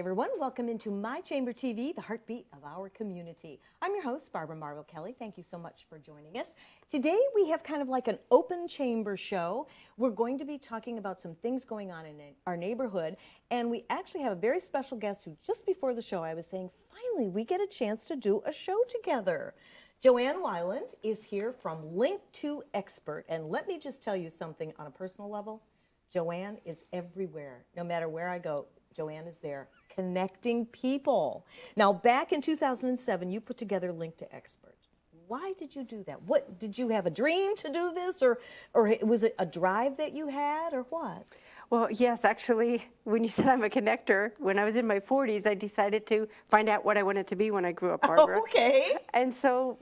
everyone. Welcome into My Chamber TV, the heartbeat of our community. I'm your host, Barbara Marvel Kelly. Thank you so much for joining us. Today we have kind of like an open chamber show. We're going to be talking about some things going on in our neighborhood, and we actually have a very special guest who just before the show I was saying, finally we get a chance to do a show together. Joanne Wyland is here from Link to Expert, and let me just tell you something on a personal level. Joanne is everywhere. No matter where I go, Joanne is there, connecting people. Now, back in 2007, you put together Link to Expert. Why did you do that? What, did you have a dream to do this, or was it a drive that you had, or what? Well, yes, actually, when you said I'm a connector, when I was in my 40s, I decided to find out what I wanted to be when I grew up, Barbara. Oh, okay. And so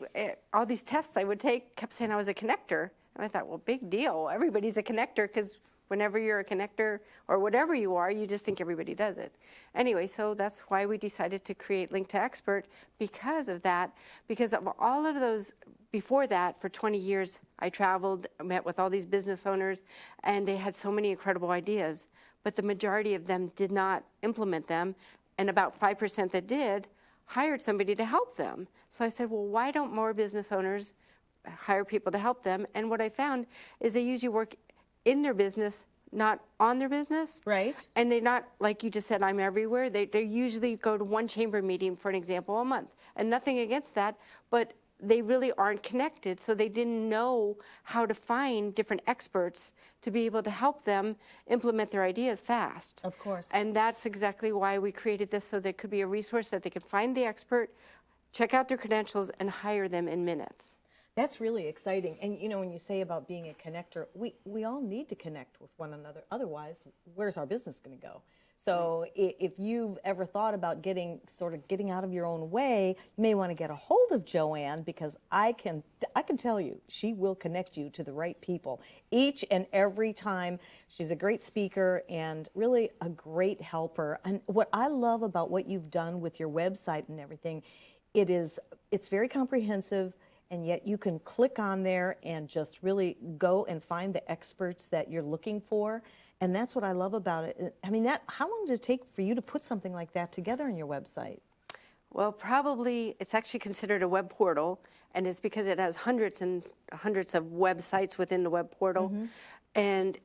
all these tests I would take kept saying I was a connector. And I thought, well, big deal. Everybody's a connector, because whenever you're a connector or whatever you are, you just think everybody does it. Anyway, so that's why we decided to create Link to Expert, because of that, because of all of those. Before that, for 20 years, I traveled, met with all these business owners, and they had so many incredible ideas, but the majority of them did not implement them, and about 5% that did hired somebody to help them. So I said, well, why don't more business owners hire people to help them? And what I found is they usually work in their business, not on their business. Right. And they're not, like you just said, I'm everywhere. They usually go to one chamber meeting, for an example, a month. And nothing against that, but they really aren't connected, so they didn't know how to find different experts to be able to help them implement their ideas fast. Of course. And that's exactly why we created this, so there could be a resource that they could find the expert, check out their credentials, and hire them in minutes. That's really exciting. And you know, when you say about being a connector, we all need to connect with one another. Otherwise, where's our business going to go? So if you've ever thought about getting out of your own way, you may want to get a hold of Joanne, because I can tell you, she will connect you to the right people each and every time. She's a great speaker and really a great helper. And what I love about what you've done with your website and everything, it's very comprehensive. And yet you can click on there and just really go and find the experts that you're looking for. And that's what I love about it. I mean, how long did it take for you to put something like that together on your website? Well, probably it's actually considered a web portal, and it's because it has hundreds and hundreds of websites within the web portal. Mm-hmm. And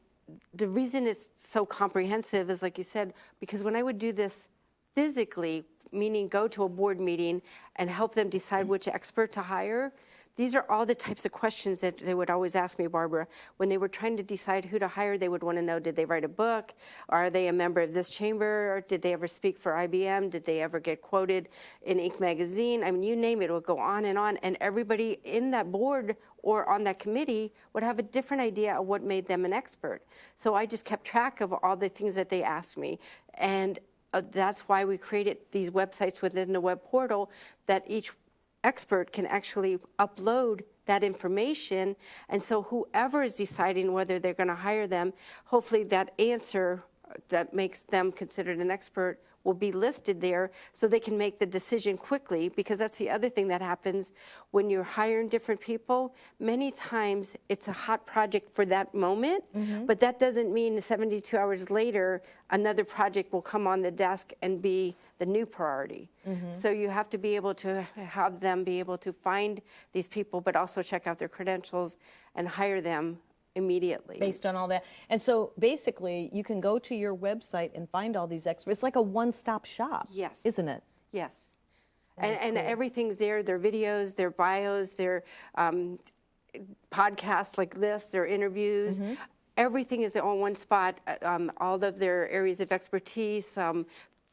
the reason it's so comprehensive is, like you said, because when I would do this physically, meaning go to a board meeting and help them decide which expert to hire, these are all the types of questions that they would always ask me, Barbara. When they were trying to decide who to hire, they would want to know, did they write a book? Are they a member of this chamber? Or did they ever speak for IBM? Did they ever get quoted in Inc. magazine? I mean, you name it, it would go on. And everybody in that board or on that committee would have a different idea of what made them an expert. So I just kept track of all the things that they asked me. And that's why we created these websites within the web portal, that each expert can actually upload that information. And so whoever is deciding whether they're going to hire them, hopefully that answer that makes them considered an expert will be listed there, so they can make the decision quickly, because that's the other thing that happens when you're hiring different people. Many times it's a hot project for that moment, mm-hmm. but that doesn't mean 72 hours later another project will come on the desk and be the new priority. Mm-hmm. So you have to be able to have them be able to find these people, but also check out their credentials and hire them immediately. Based on all that. And so basically you can go to your website and find all these experts. It's like a one-stop shop. Yes. Isn't it? Yes. And cool. Everything's there, their videos, their bios, their podcasts like this, their interviews. Mm-hmm. Everything is on one spot. All of their areas of expertise,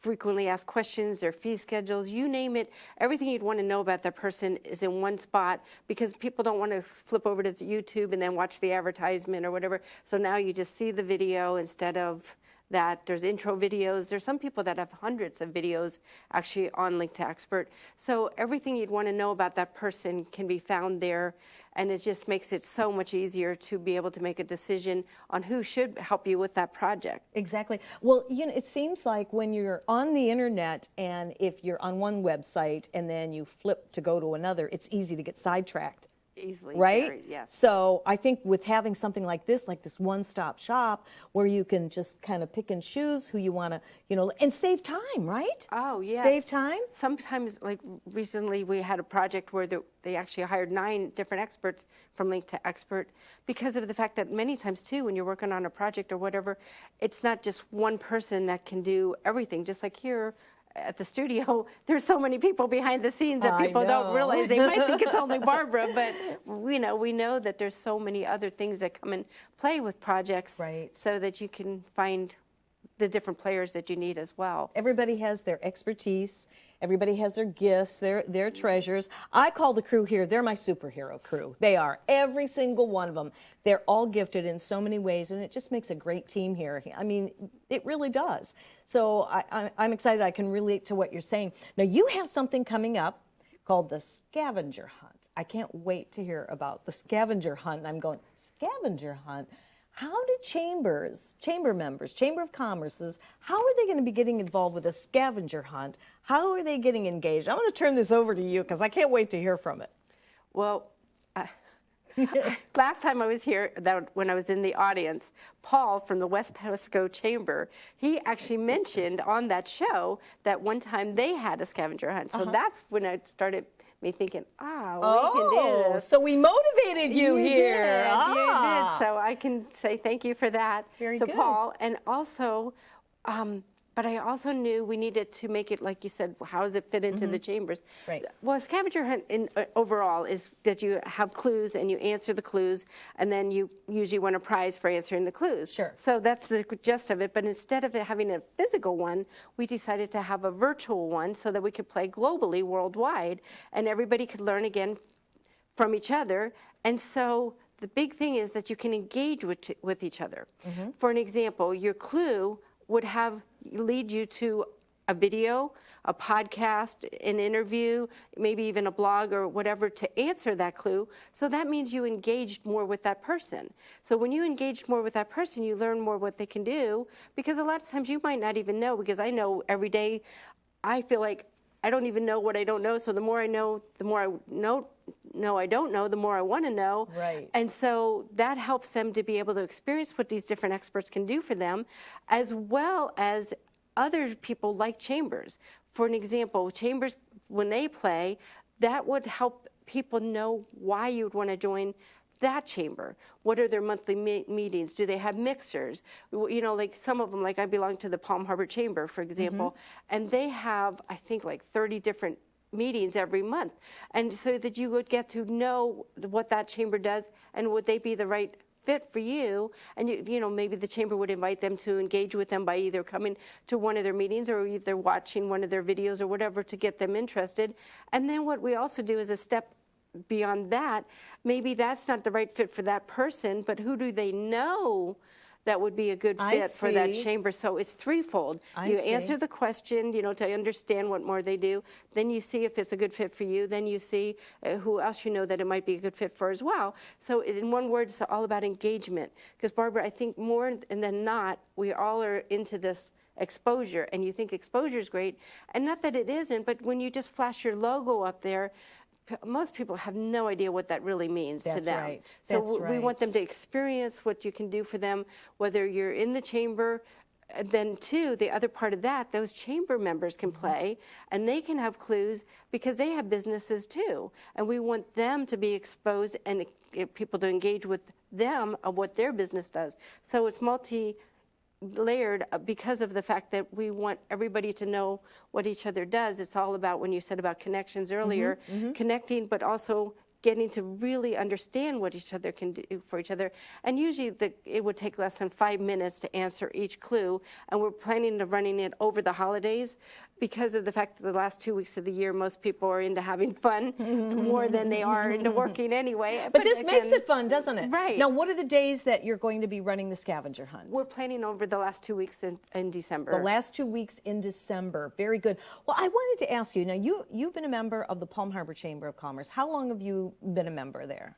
frequently asked questions, their fee schedules, you name it. Everything you'd want to know about that person is in one spot, because people don't want to flip over to YouTube and then watch the advertisement or whatever. So now you just see the video instead of that. There's intro videos. There's some people that have hundreds of videos actually on Link to Expert. So everything you'd want to know about that person can be found there, and it just makes it so much easier to be able to make a decision on who should help you with that project. Exactly. Well, you know, it seems like when you're on the internet, and if you're on one website and then you flip to go to another, it's easy to get sidetracked. Easily, right? very, yes. So I think with having something like this one-stop shop where you can just kind of pick and choose who you want to, and save time, right? Oh, yes. Save time? Sometimes, like recently, we had a project where they actually hired 9 different experts from Link to Expert because of the fact that many times, too, when you're working on a project or whatever, it's not just one person that can do everything. Just like here at the studio, there's so many people behind the scenes that people don't realize. They might think it's only Barbara, but we know that there's so many other things that come and play with projects, Right. so that you can find the different players that you need as well. Everybody has their expertise. Everybody has their gifts, their treasures. I call the crew here, they're my superhero crew. They are, every single one of them. They're all gifted in so many ways, and it just makes a great team here. I mean, it really does. So I'm excited I can relate to what you're saying. Now, you have something coming up called the scavenger hunt. I can't wait to hear about the scavenger hunt. And I'm going, scavenger hunt? How do chamber members, Chamber of Commerce's, how are they going to be getting involved with a scavenger hunt? How are they getting engaged? I'm going to turn this over to you because I can't wait to hear from it. Well, last time I was here, when I was in the audience, Paul from the West Pasco Chamber, he actually mentioned on that show that one time they had a scavenger hunt. So that's when I started me thinking, we can do this. So we motivated you here. You did. So I can say thank you for that to Paul. And also, but I also knew we needed to make it, like you said, how does it fit into the chambers? Right. Well, scavenger hunt overall is that you have clues and you answer the clues, and then you usually win a prize for answering the clues. Sure. So that's the gist of it. But instead of it having a physical one, we decided to have a virtual one so that we could play globally, worldwide, and everybody could learn again from each other. And so the big thing is that you can engage with each other. For an example, your clue would lead you to a video, a podcast, an interview, maybe even a blog or whatever to answer that clue. So that means you engaged more with that person. So when you engaged more with that person, you learn more what they can do, because a lot of times you might not even know, because I know every day I feel like I don't even know what I don't know. So the more I know, the more I know I don't know, the more I want to know. Right. And so that helps them to be able to experience what these different experts can do for them, as well as other people like chambers. For an example, chambers, when they play, that would help people know why you would want to join that chamber. What are their monthly meetings? Do they have mixers? Like some of them, like I belong to the Palm Harbor Chamber, for example, and they have, I think, like 30 different meetings every month. And so that you would get to know what that chamber does, and would they be the right fit for you. And maybe the chamber would invite them to engage with them by either coming to one of their meetings or either watching one of their videos or whatever to get them interested. And then what we also do is a step beyond that. Maybe that's not the right fit for that person, but who do they know that would be a good fit for that chamber? So it's threefold. You answer the question, to understand what more they do. Then you see if it's a good fit for you. Then you see who else that it might be a good fit for as well. So in one word, it's all about engagement. Because Barbara, I think more than not, we all are into this exposure, and you think exposure is great, and not that it isn't, but when you just flash your logo up there, most people have no idea what that really means to them. Right. So we want them to experience what you can do for them, whether you're in the chamber. And then, too, the other part of that, those chamber members can play, and they can have clues because they have businesses, too. And we want them to be exposed and people to engage with them of what their business does. So it's multi-layered because of the fact that we want everybody to know what each other does. It's all about, when you said about connections earlier, connecting, but also getting to really understand what each other can do for each other. And usually it would take less than 5 minutes to answer each clue. And we're planning to running it over the holidays because of the fact that the last 2 weeks of the year, most people are into having fun more than they are into working anyway. But this makes it fun, doesn't it? Right. Now, what are the days that you're going to be running the scavenger hunt? We're planning over the last 2 weeks in December. The last 2 weeks in December. Very good. Well, I wanted to ask you, now you've been a member of the Palm Harbor Chamber of Commerce. How long have you been a member there?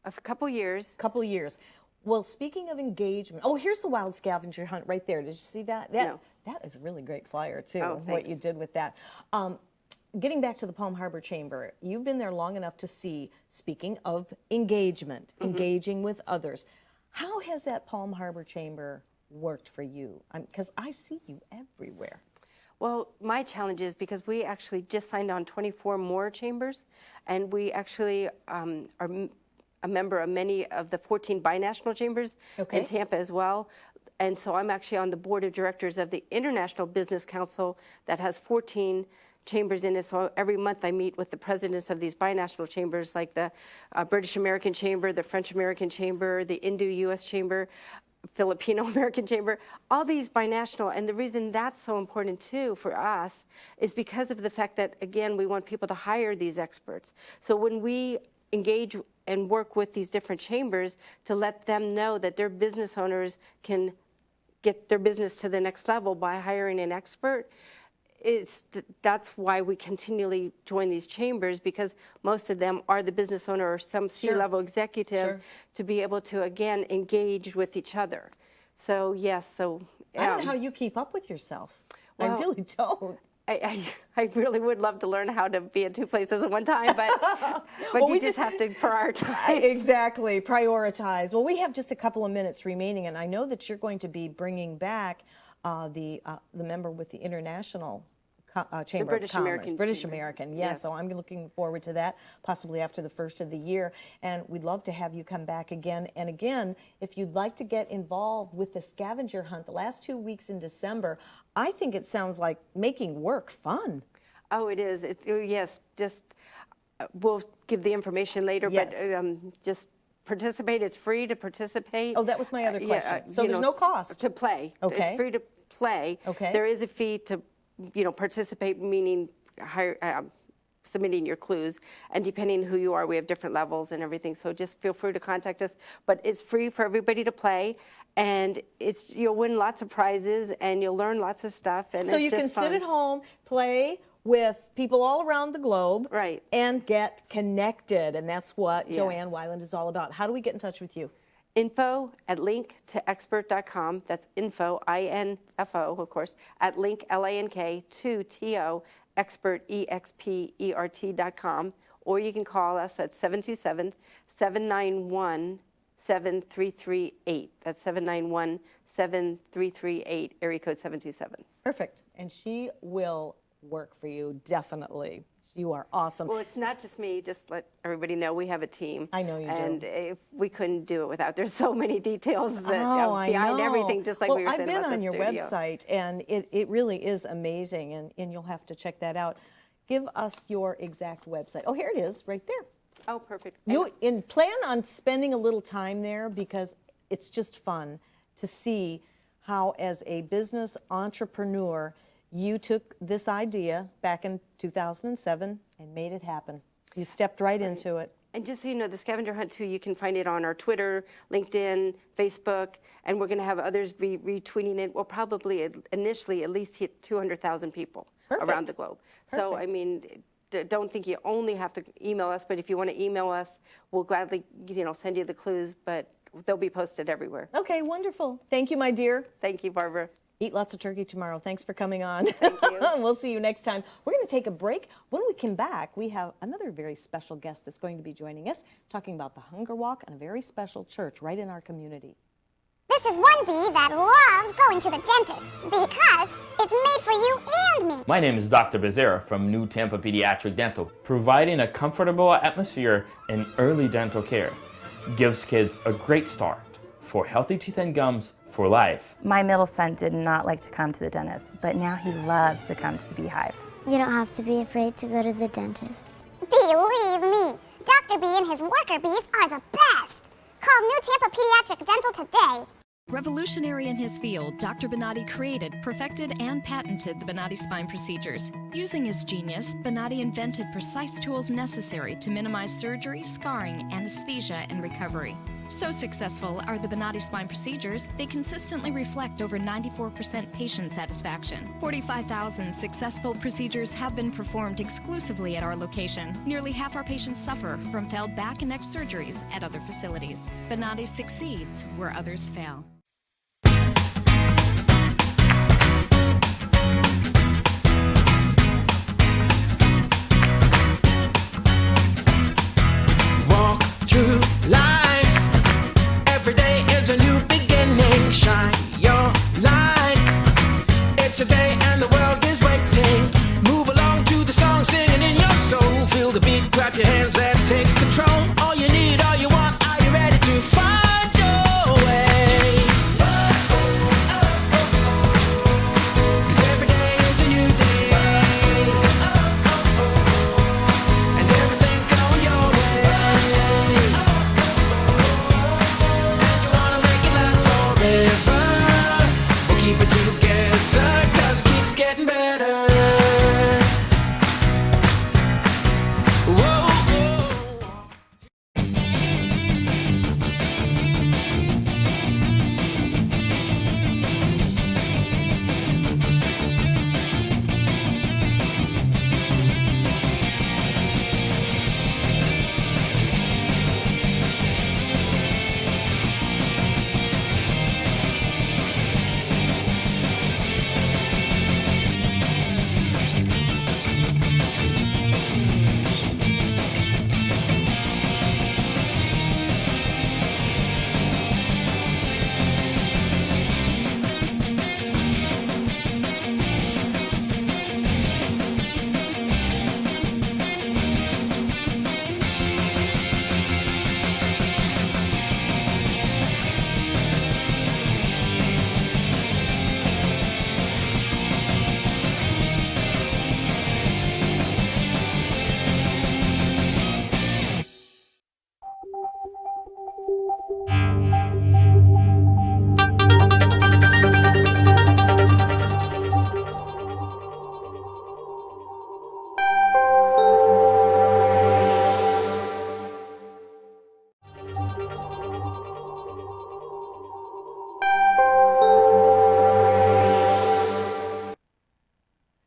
A couple years. Couple of years. Well, speaking of engagement, here's the wild scavenger hunt right there. Did you see that? No. That is a really great flyer, too, Oh, what thanks. you did with that. getting back to the Palm Harbor Chamber, you've been there long enough to see, speaking of engagement, engaging with others, how has that Palm Harbor Chamber worked for you? Because I see you everywhere. Well, my challenge is because we actually just signed on 24 more chambers, and we actually are a member of many of the 14 binational chambers in Tampa as well. And so I'm actually on the board of directors of the International Business Council that has 14 chambers in it. So every month I meet with the presidents of these binational chambers, like the British American Chamber, the French American Chamber, the Indo-US Chamber, Filipino American Chamber, all these binational. And the reason that's so important too for us is because of the fact that, again, we want people to hire these experts. So when we engage and work with these different chambers to let them know that their business owners can get their business to the next level by hiring an expert, that's why we continually join these chambers, because most of them are the business owner or some C-level executive to be able to, again, engage with each other. So, yes, I don't know how you keep up with yourself. Well, I really don't. I really would love to learn how to be at two places at one time, but well, you just have to prioritize. Exactly, prioritize. Well, we have just a couple of minutes remaining, and I know that you're going to be bringing back the member with the International Chamber of Commerce, British American, yes. So I'm looking forward to that, possibly after the first of the year. And we'd love to have you come back again and again. If you'd like to get involved with the scavenger hunt, the last 2 weeks in December, I think it sounds like making work fun. Oh, it is. Yes, just we'll give the information later, but just participate. It's free to participate. Oh, that was my other question. So there's no cost to play. It's free to play. There is a fee to participate, meaning submitting your clues, and depending who you are, we have different levels and everything. So just feel free to contact us. But it's free for everybody to play, and you'll win lots of prizes and you'll learn lots of stuff. And so you can sit at home, play with people all around the globe, and get connected. And that's what Joanne Wyland is all about. How do we get in touch with you? info@linktoexpert.com. That's info, I-N-F-O, of course, at link, L-A-N-K, to T-O, expert, E-X-P-E-R-T.com. Or you can call us at 727-791-7338. That's 791-7338, area code 727. Perfect. And she will work for you, definitely. You are awesome. Well, it's not just me. Just let everybody know we have a team. I know you do. And if we couldn't do it without, there's so many details behind everything, just like we were saying about the studio. I've been on your website, and it really is amazing, and you'll have to check that out. Give us your exact website. Oh, here it is, right there. Oh, perfect. Plan on spending a little time there, because it's just fun to see how, as a business entrepreneur, you took this idea back in 2007 and made it happen. You stepped right into it. And just so you know, the scavenger hunt too, you can find it on our Twitter, LinkedIn, Facebook, and we're going to have others be retweeting it. We'll probably initially at least hit 200,000 people around the globe. So, I mean, don't think you only have to email us, but if you want to email us, we'll gladly, send you the clues, but they'll be posted everywhere. Okay, wonderful. Thank you, my dear. Thank you, Barbara. Eat lots of turkey tomorrow. Thanks for coming on. Thank you. We'll see you next time. We're going to take a break. When we come back, we have another very special guest that's going to be joining us, talking about the Hunger Walk and a very special church right in our community. This is one bee that loves going to the dentist because it's made for you and me. My name is Dr. Becerra from New Tampa Pediatric Dental, providing a comfortable atmosphere in early dental care. Gives kids a great start for healthy teeth and gums for life. My middle son did not like to come to the dentist, but now he loves to come to the Beehive. You don't have to be afraid to go to the dentist. Believe me, Dr. B and his worker bees are the best. Call New Tampa Pediatric Dental today. Revolutionary in his field, Dr. Bonatti created, perfected, and patented the Bonatti spine procedures. Using his genius, Bonatti invented precise tools necessary to minimize surgery, scarring, anesthesia, and recovery. So successful are the Bonatti spine procedures, they consistently reflect over 94% patient satisfaction. 45,000 successful procedures have been performed exclusively at our location. Nearly half our patients suffer from failed back and neck surgeries at other facilities. Bonatti succeeds where others fail. clap your hands, let's take control. All you need, all you want, are you ready to find your way? 'Cause every day is a new day. And everything's going your way. And you wanna make it last forever. We'll keep it together, 'cause it keeps getting better. Whoa, whoa.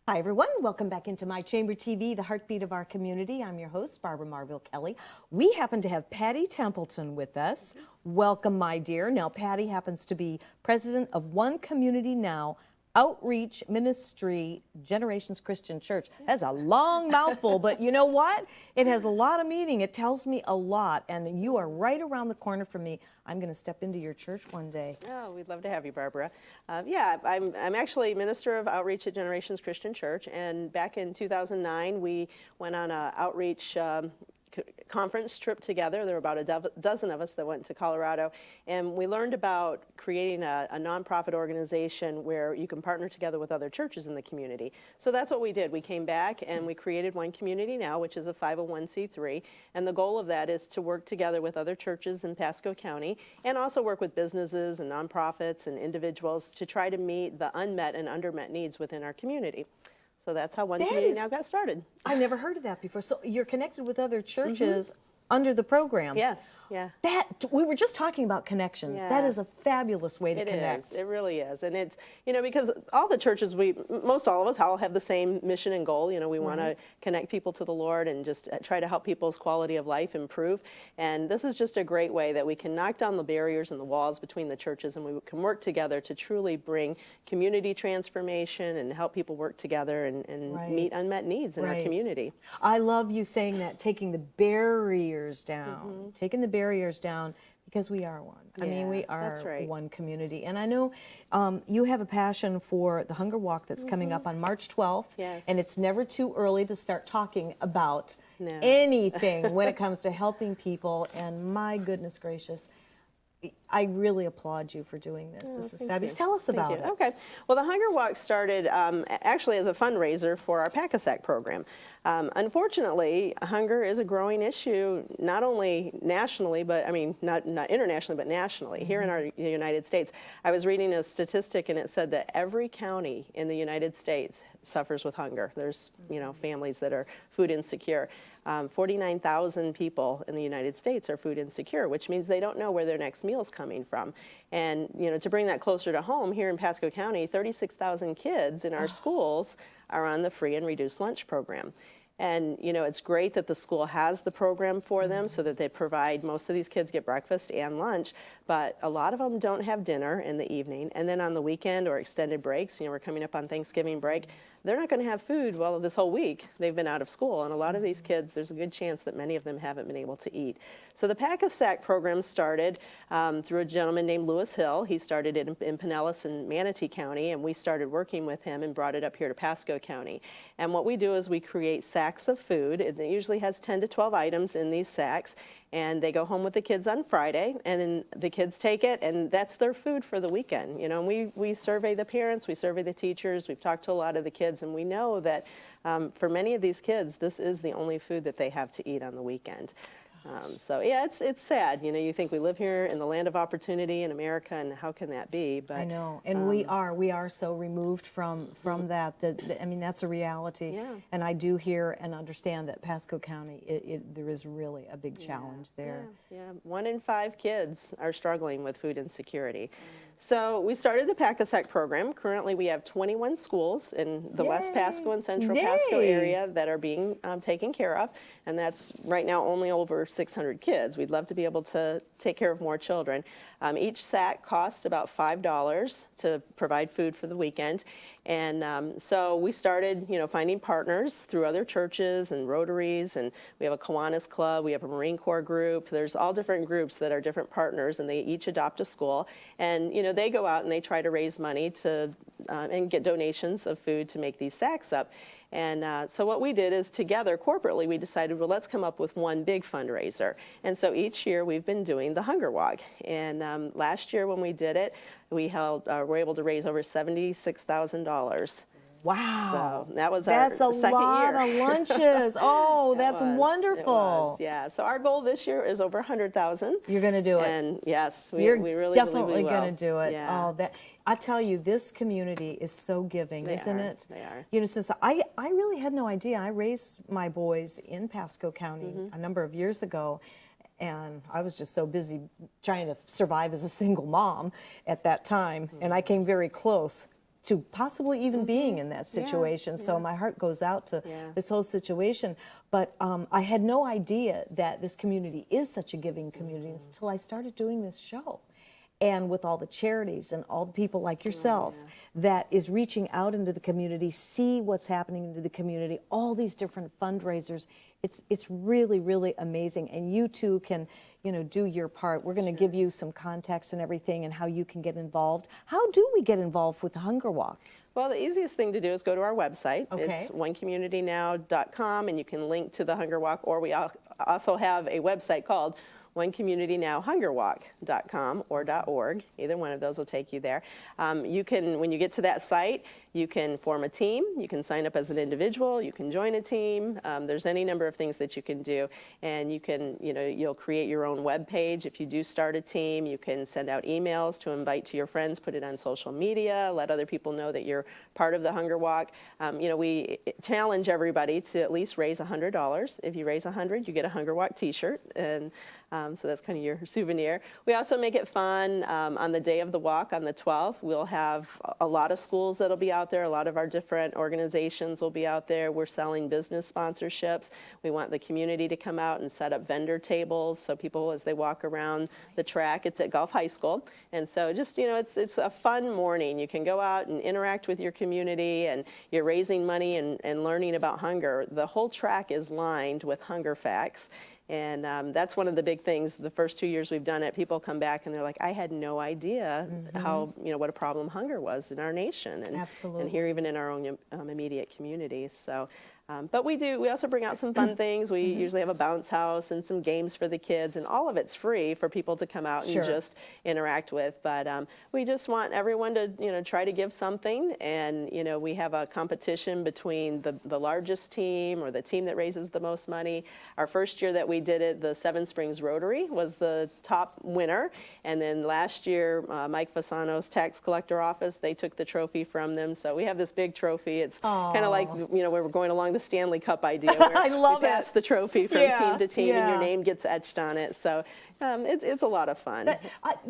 Hi, everyone. Welcome back into My Chamber TV, the heartbeat of our community. I'm your host, Barbara Marville Kelly. We happen to have Patti Templeton with us. Welcome, my dear. Now, Patti happens to be president of One Community Now Outreach Ministry Generations Christian Church. That's a long mouthful, but you know what? It has a lot of meaning. It tells me a lot, and you are right around the corner from me. I'm going to step into your church one day. Oh, we'd love to have you, Barbara. Yeah, I'm actually minister of outreach at Generations Christian Church, and back in 2009, we went on an outreach conference trip together. There were about a dozen of us that went to Colorado, and we learned about creating a nonprofit organization where you can partner together with other churches in the community. So that's what we did. We came back and we created One Community Now, which is a 501c3, and the goal of that is to work together with other churches in Pasco County and also work with businesses and nonprofits and individuals to try to meet the unmet and undermet needs within our community. So that's how One Community Now got started. I never heard of that before. So you're connected with other churches under the program. Yes, yeah. We were just talking about connections. Yeah. That is a fabulous way to It connect. is. It really is. And it's, because all the churches, most all of us all have the same mission and goal. We want to connect people to the Lord and just try to help people's quality of life improve. And this is just a great way that we can knock down the barriers and the walls between the churches, and we can work together to truly bring community transformation and help people work together and meet unmet needs in our community. I love you saying that, taking the barriers down, because we are one. I mean, we are one community. And I know you have a passion for the Hunger Walk that's coming up on March 12th. Yes. And it's never too early to start talking about anything when it comes to helping people. And my goodness gracious, I really applaud you for doing this. This is fabulous. Tell us about it. Okay. Well, the Hunger Walk started actually as a fundraiser for our Pack-a-Sack program. Unfortunately, hunger is a growing issue, not only nationally, but not internationally, but nationally, here in our United States. I was reading a statistic, and it said that every county in the United States suffers with hunger. There's, families that are food insecure. 49,000 people in the United States are food insecure, which means they don't know where their next meal is coming from. And, to bring that closer to home, here in Pasco County, 36,000 kids in our schools are on the free and reduced lunch program. And, it's great that the school has the program for them so that they provide, most of these kids get breakfast and lunch, but a lot of them don't have dinner in the evening. And then on the weekend or extended breaks, we're coming up on Thanksgiving break, they're not going to have food, well, this whole week they've been out of school. And a lot of these kids, there's a good chance that many of them haven't been able to eat. So the Pack-A-Sack program started through a gentleman named Lewis Hill. He started it in Pinellas and Manatee County, and we started working with him and brought it up here to Pasco County. And what we do is we create sacks of food. It usually has 10 to 12 items in these sacks, and they go home with the kids on Friday, and then the kids take it, and that's their food for the weekend. You know, and we survey the parents, we survey the teachers, we've talked to a lot of the kids, and we know that for many of these kids, this is the only food that they have to eat on the weekend. So yeah, it's sad. You know, you think we live here in the land of opportunity in America, and how can that be? But I know, and we are so removed from that. I mean, that's a reality. Yeah. And I do hear and understand that Pasco County, there is really a big challenge there. Yeah, 1 in 5 kids are struggling with food insecurity. So we started the Pack-A-Sack program. Currently, we have 21 schools in the West Pasco and Central Pasco area that are being taken care of, and that's right now only over 600 kids. We'd love to be able to take care of more children. Each sack costs about $5 to provide food for the weekend. And so we started, you know, finding partners through other churches and Rotaries, and we have a Kiwanis Club, we have a Marine Corps group. There's all different groups that are different partners, and they each adopt a school. And, you know, they go out and they try to raise money to and get donations of food to make these sacks up. And so what we did is together, corporately, we decided, well, let's come up with one big fundraiser. And so each year we've been doing the Hunger Walk. And last year when we did it, we were able to raise over $76,000. Wow. So that was that's our a second lot year. of lunches. Oh, that's It wonderful. was, yeah. So our goal this year is over 100,000. You're going to do it. And yes, we You're really definitely going to do it. Yeah. Oh, I tell you, this community is so giving, isn't it? They are. You know, since I really had no idea. I raised my boys in Pasco County a number of years ago, and I was just so busy trying to survive as a single mom at that time, and I came very close to possibly even being in that situation. So my heart goes out to this whole situation. But I had no idea that this community is such a giving community until I started doing this show. And with all the charities and all the people like yourself that is reaching out into the community, see what's happening into the community, all these different fundraisers, it's really, really amazing. And you too can, you know, do your part. We're going to give you some contacts and everything and how you can get involved. How do we get involved with the Hunger Walk? Well, the easiest thing to do is go to our website. Okay. It's onecommunitynow.com, and you can link to the Hunger Walk, or we also have a website called onecommunitynowhungerwalk.com or .org. Either one of those will take you there. You can, when you get to that site, you can form a team. You can sign up as an individual. You can join a team. There's any number of things that you can do, and you can, you know, you'll create your own web page. If you do start a team, you can send out emails to invite to your friends, put it on social media, let other people know that you're part of the Hunger Walk. You know, we challenge everybody to at least raise $100. If you raise $100, you get a Hunger Walk T-shirt, and so that's kind of your souvenir. We also make it fun. On the day of the walk, on the 12th, we'll have a lot of schools that'll be out there. A lot of our different organizations will be out there. We're selling business sponsorships. We want the community to come out and set up vendor tables so people, as they walk around the track, it's at Gulf High School. And so just, you know, it's a fun morning. You can go out and interact with your community, and you're raising money and learning about hunger. The whole track is lined with hunger facts. And that's one of the big things. The first 2 years we've done it, people come back and they're like, I had no idea how, you know, what a problem hunger was in our nation. And, Absolutely. And here even in our own immediate communities. So, but we also bring out some fun things. We usually have a bounce house and some games for the kids, and all of it's free for people to come out and just interact with. But we just want everyone to, you know, try to give something. And, you know, we have a competition between the largest team or the team that raises the most money. Our first year that we did it, the Seven Springs Rotary was the top winner. And then last year, Mike Fasano's tax collector office, they took the trophy from them. So we have this big trophy. It's kind of like, you know, we were going along the Stanley Cup idea where I love we pass the trophy from team to team and your name gets etched on it. So it's a lot of fun.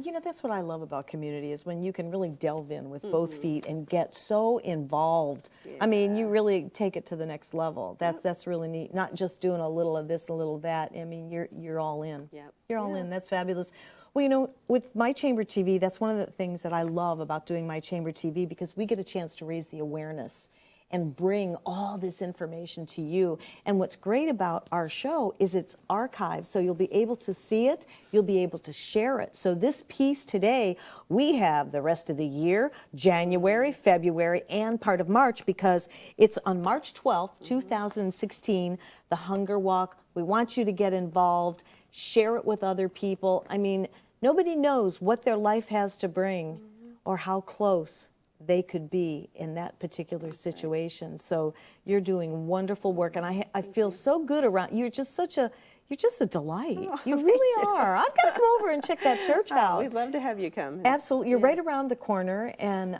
You know, that's what I love about community is when you can really delve in with both feet and get so involved. I mean, you really take it to the next level. That's really neat. Not just doing a little of this, a little of that. I mean, you're all in. You're all in. That's fabulous. Well, you know, with My Chamber TV, that's one of the things that I love about doing My Chamber TV, because we get a chance to raise the awareness and bring all this information to you. And what's great about our show is it's archived, so you'll be able to see it, you'll be able to share it. So this piece today, we have the rest of the year, January, February, and part of March, because it's on March 12th, 2016, the Hunger Walk. We want you to get involved, share it with other people. I mean, nobody knows what their life has to bring or how close they could be in that particular situation. So you're doing wonderful work, and I feel so good around. You're just a delight. You really are. I've got to come over and check that church out. We'd love to have you come. Absolutely. You're right around the corner, and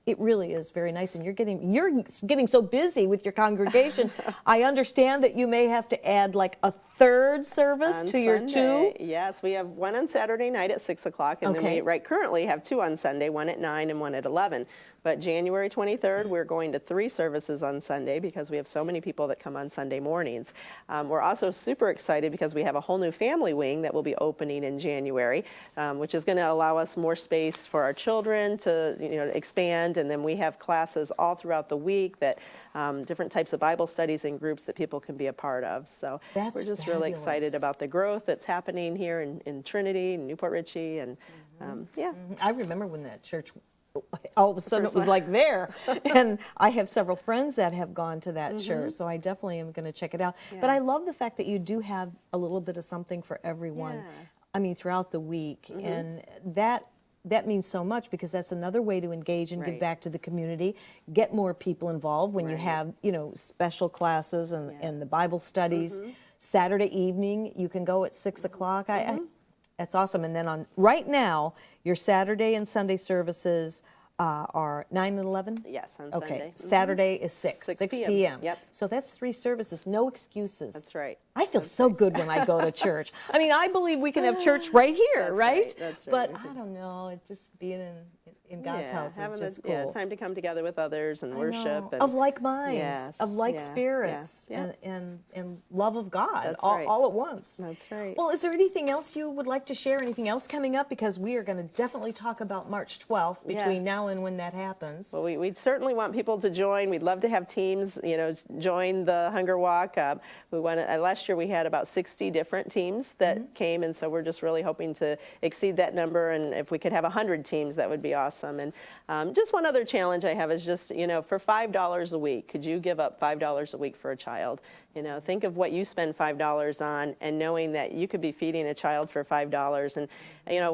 it really is very nice, and you're getting so busy with your congregation. I understand that you may have to add like a third service on to your Sunday. two. Yes, we have one on Saturday night at 6 o'clock, and Okay. then we currently have two on Sunday, one at 9 and one at 11. But January 23rd, we're going to 3 services on Sunday because we have so many people that come on Sunday mornings. We're also super excited because we have a whole new family wing that will be opening in January, which is going to allow us more space for our children to expand. And then we have classes all throughout the week that different types of Bible studies and groups that people can be a part of. So That's we're just really excited fabulous. about the growth that's happening here in Trinity and Newport Richie. And yeah. I remember when that church, all of a sudden it was like there. And I have several friends that have gone to that church, so I definitely am going to check it out. But I love the fact that you do have a little bit of something for everyone. Yeah. I mean, throughout the week. And that means so much, because that's another way to engage and give Right. back to the community, get more people involved when you have, special classes and the Bible studies. Saturday evening, you can go at 6 o'clock. That's awesome. And then right now, your Saturday and Sunday services are 9 and 11? Yes, on Okay. Sunday. Saturday is 6 6 p.m. p.m. Yep. So that's 3 services, no excuses. That's right. I feel so good when I go to church. I mean, I believe we can have church right here, That's right? right, that's right. But I don't know, it just being in God's house is having just cool. time to come together with others and I worship. know. And, Of like minds, Yes, of like yeah, spirits, yeah, and love of God, That's all, right. all at once. That's right. Well, is there anything else you would like to share? Anything else coming up? Because we are going to definitely talk about March 12th between now and when that happens. Well, we certainly want people to join. We'd love to have teams, join the Hunger Walk. Last year we had about 60 different teams that came, and so we're just really hoping to exceed that number. And if we could have 100 teams, that would be awesome. And just one other challenge I have is just, for $5 a week, could you give up $5 a week for a child? Think of what you spend $5 on, and knowing that you could be feeding a child for $5. And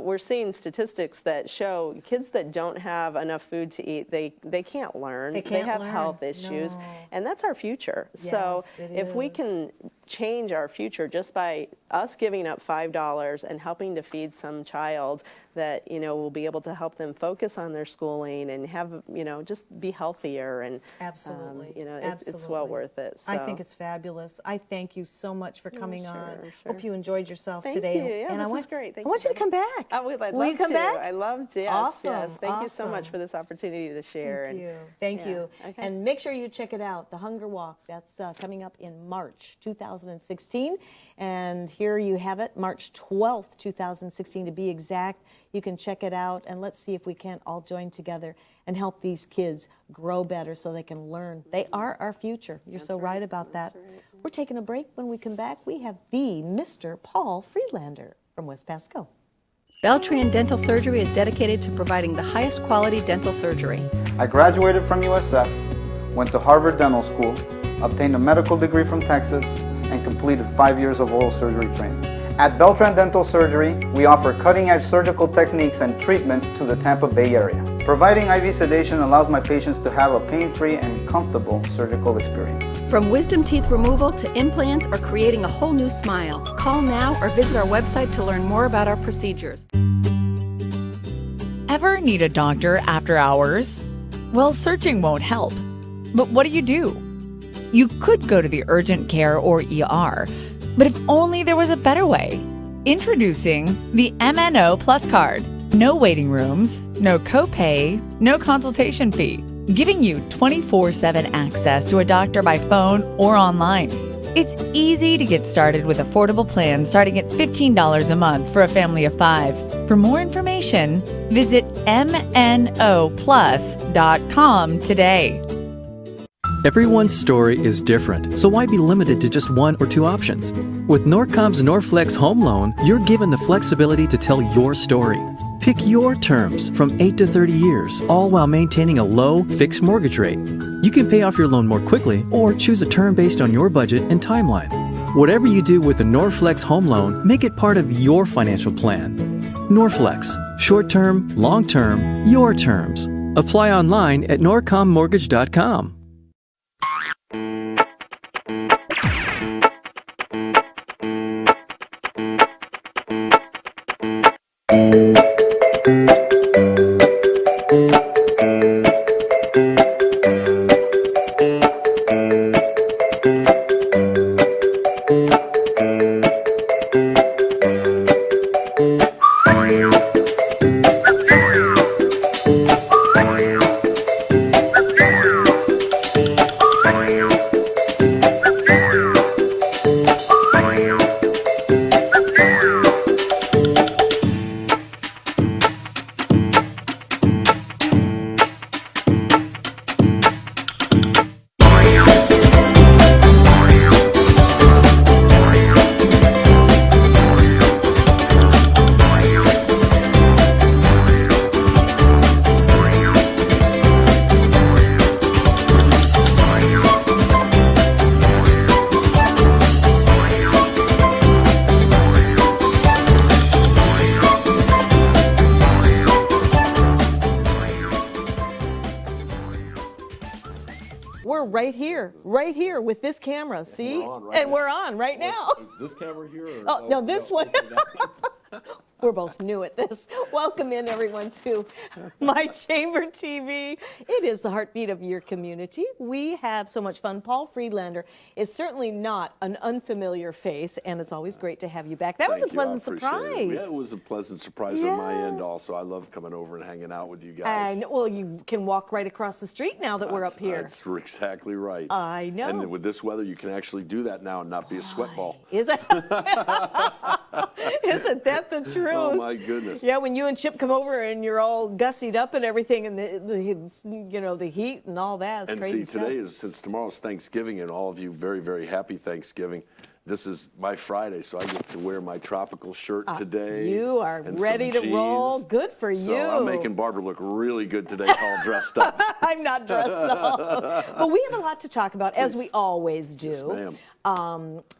we're seeing statistics that show kids that don't have enough food to eat, they can't learn. They have learn. health issues, No. and that's our future. So Yes, it if we is. can change our future just by us giving up $5 and helping to feed some child, that will be able to help them focus on their schooling and have just be healthier, and Absolutely. it's well worth it. So. I think it's fabulous. I thank you so much for coming on. sure. Hope you enjoyed yourself Thank today. you. Yeah, and this I want, is great. Thank I want you to come back. I'd Will you love come to. back? I love to. Yes, Awesome. yes. Thank you so much Awesome. for this opportunity to share. Thank you. Thank yeah, you. okay. And make sure you check it out, the Hunger Walk. That's coming up in March 2016. And here you have it, March 12th, 2016 to be exact. You can check it out, and let's see if we can't all join together and help these kids grow better so they can learn. They are our future. You're so right about that. We're taking a break. When we come back, we have the Mr. Paul Friedlander from West Pasco. Beltran Dental Surgery is dedicated to providing the highest quality dental surgery. I graduated from USF, went to Harvard Dental School, obtained a medical degree from Texas, and completed 5 years of oral surgery training. At Beltran Dental Surgery, we offer cutting-edge surgical techniques and treatments to the Tampa Bay area. Providing IV sedation allows my patients to have a pain-free and comfortable surgical experience. From wisdom teeth removal to implants or creating a whole new smile. Call now or visit our website to learn more about our procedures. Ever need a doctor after hours? Well, searching won't help. But what do? You could go to the urgent care or ER, but if only there was a better way. Introducing the MNO Plus Card. No waiting rooms, no copay, no consultation fee, giving you 24/7 access to a doctor by phone or online. It's easy to get started with affordable plans starting at $15 a month for a family of 5. For more information, visit mnoplus.com today. Everyone's story is different, so why be limited to just one or two options? With Norcom's Norflex Home Loan, you're given the flexibility to tell your story. Pick your terms from 8 to 30 years, all while maintaining a low, fixed mortgage rate. You can pay off your loan more quickly or choose a term based on your budget and timeline. Whatever you do with the Norflex Home Loan, make it part of your financial plan. Norflex, short-term, long-term, your terms. Apply online at norcommortgage.com. We're right here with this camera, see? We're on right now. Is this camera here? Or Oh, no, this one. We're both new at this. Welcome in, everyone, to My Chamber TV. It is the heartbeat of your community. We have so much fun. Paul Friedlander is certainly not an unfamiliar face, and it's always great to have you back. That was a pleasant surprise. Yeah, it was a pleasant surprise on my end also. I love coming over and hanging out with you guys. And, well, you can walk right across the street now that we're up here. That's exactly right. I know. And with this weather, you can actually do that now and not be a sweat ball. Isn't that the truth? Oh, my goodness. Yeah, when you and Chip come over and you're all gussied up and everything, and the heat and all that is and crazy see, today is, since tomorrow's Thanksgiving, and all of you very, very happy Thanksgiving. This is my Friday, so I get to wear my tropical shirt today. You are ready to roll. Good for you. So I'm making Barbara look really good today, all dressed up. I'm not dressed up. But we have a lot to talk about, as we always do. Yes, ma'am.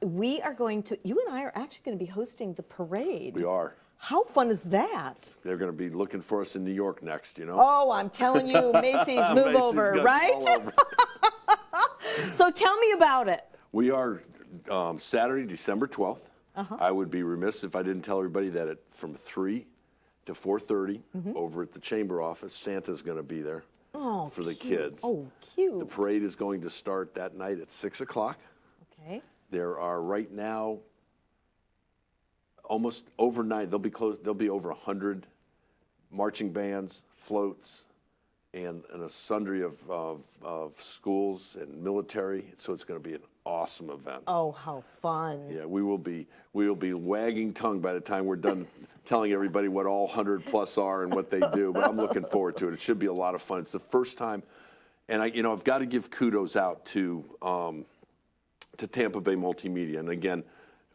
We are going to, you and I are actually going to be hosting the parade. We are. How fun is that? They're going to be looking for us in New York next, you know? Oh, I'm telling you, Macy's move over, right? Over. So tell me about it. We are Saturday, December 12th. I would be remiss if I didn't tell everybody that from 3 to 4:30 over at the chamber office, Santa's going to be there for the kids. Oh, cute. The parade is going to start that night at 6 o'clock. Okay. There are right now almost overnight, there'll be over 100 marching bands, floats, and a sundry of schools and military. So it's going to be an awesome event. Oh, how fun. Yeah, we will be wagging tongue by the time we're done telling everybody what all 100 plus are and what they do, but I'm looking forward to it. It should be a lot of fun. It's the first time, and I've got to give kudos out to Tampa Bay Multimedia, and again,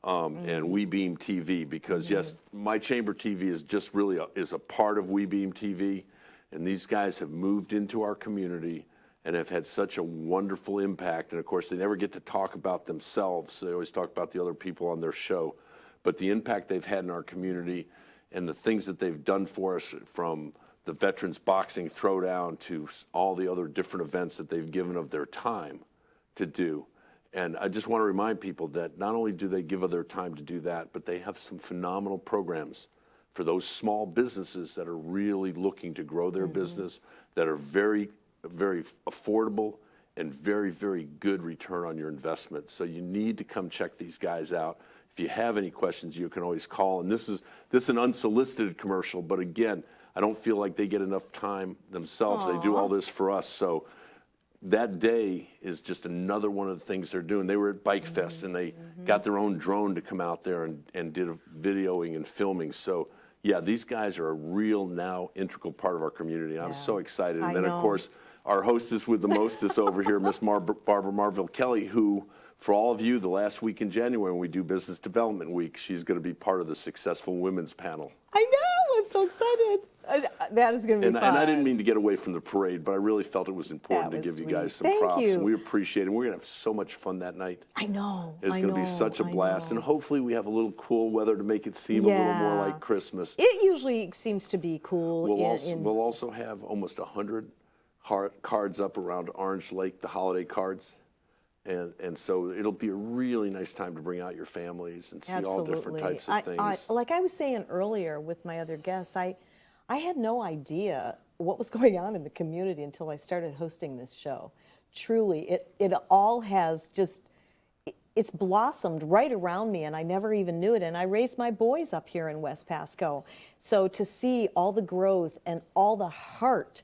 and WeBeam TV, because yes, My Chamber TV is just really is a part of WeBeam TV, and these guys have moved into our community and have had such a wonderful impact. And of course, they never get to talk about themselves. They always talk about the other people on their show, but the impact they've had in our community and the things that they've done for us, from the Veterans Boxing Throwdown to all the other different events that they've given of their time to do. And I just want to remind people that not only do they give of their time to do that, but they have some phenomenal programs for those small businesses that are really looking to grow their business, that are very, very affordable and very, very good return on your investment. So you need to come check these guys out. If you have any questions, you can always call. And this is an unsolicited commercial, but again, I don't feel like they get enough time themselves. They do all this for us. So that day is just another one of the things they're doing. They were at Bike Fest, and they got their own drone to come out there and did videoing and filming. So, yeah, these guys are a real now integral part of our community. I'm so excited. And then, of course, our hostess with the mostest over here, Miss Barbara Marville Kelly, who, for all of you, the last week in January when we do Business Development Week, she's going to be part of the Successful Women's panel. I know. I'm so excited. That is going to be fun. And I didn't mean to get away from the parade, but I really felt it was important to give you guys some props. And we appreciate it. And we're going to have so much fun that night. I know. It's going to be such a blast. And hopefully we have a little cool weather to make it seem a little more like Christmas. It usually seems to be cool. We'll also have almost 100 cards up around Orange Lake, the holiday cards. And so it'll be a really nice time to bring out your families and see all different types of things. Like I was saying earlier with my other guests, I had no idea what was going on in the community until I started hosting this show. Truly, it all has just, it's blossomed right around me, and I never even knew it. And I raised my boys up here in West Pasco. So to see all the growth and all the heart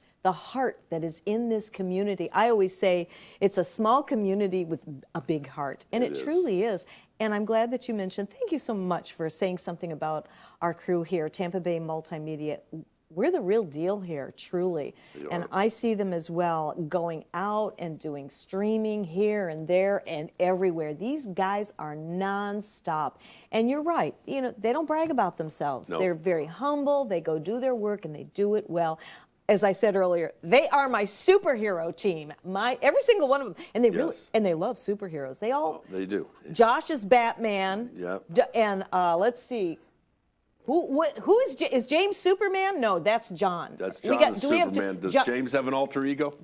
that is in this community. I always say it's a small community with a big heart, and it truly is. And I'm glad that you mentioned, thank you so much for saying something about our crew here, Tampa Bay Multimedia. We're the real deal here, truly. And I see them as well going out and doing streaming here and there and everywhere. These guys are nonstop. And you're right, they don't brag about themselves. No. They're very humble, they go do their work, and they do it well. As I said earlier, they are my superhero team. Every single one of them, and they love superheroes. They do. Josh is Batman. Yep. And let's see, who is James Superman? No, that's John. That's John Superman. Does James have an alter ego?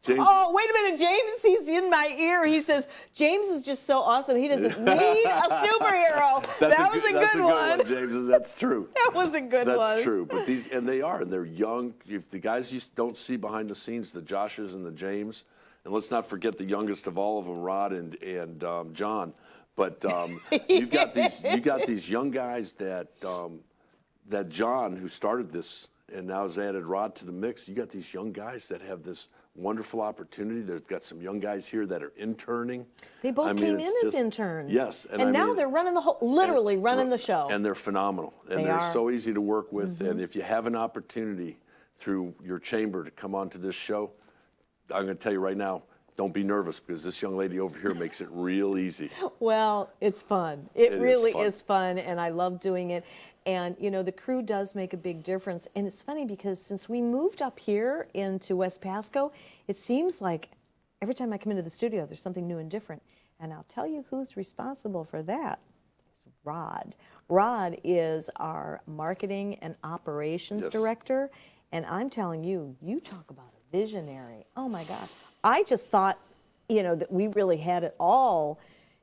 James. Oh, wait a minute. James, he's in my ear. He says, James is just so awesome. He doesn't need a superhero. That was a good one, James. That's true. That was a good one. That's true. But they're young. If the guys you don't see behind the scenes, the Joshes and the James, and let's not forget the youngest of all of them, Rod and John. But you got these young guys that John, who started this, and now has added Rod to the mix. You got these young guys that have this wonderful opportunity. They've got some young guys here that are interning. They both came in as interns. Yes. And now they're running running the show. And they're phenomenal. And they're so easy to work with. Mm-hmm. And if you have an opportunity through your chamber to come onto this show, I'm going to tell you right now, don't be nervous, because this young lady over here makes it real easy. Well, it's fun. It really is fun, and I love doing it. And, the crew does make a big difference. And it's funny because since we moved up here into West Pasco, it seems like every time I come into the studio, there's something new and different. And I'll tell you who's responsible for that. It's Rod. Rod is our marketing and operations director. And I'm telling you, you talk about a visionary. Oh, my God. I just thought, that we really had it all.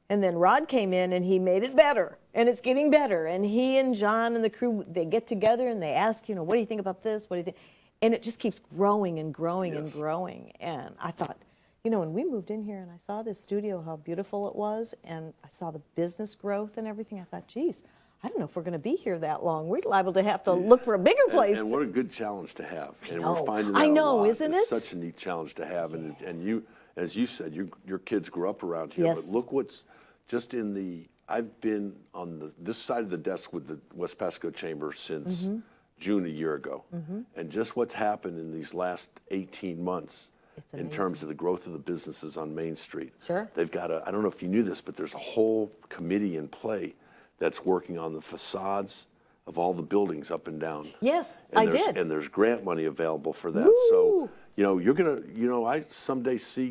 And then Rod came in and he made it better, and it's getting better. And he and John and the crew, they get together and they ask, what do you think about this? What do you think? And it just keeps growing and growing and growing. And I thought, when we moved in here and I saw this studio, how beautiful it was, and I saw the business growth and everything, I thought, geez, I don't know if we're going to be here that long. We're liable to have to look for a bigger place. And what a good challenge to have. And we're finding that isn't it? It's such a neat challenge to have. And you, as you said, your kids grew up around here. Yes. But look what's just I've been on this side of the desk with the West Pasco Chamber since June a year ago. Mm-hmm. And just what's happened in these last 18 months in terms of the growth of the businesses on Main Street. Sure. They've got I don't know if you knew this, but there's a whole committee in play that's working on the facades of all the buildings up and down. Yes, I did. And there's grant money available for that. Woo! So, you're going to, I someday see,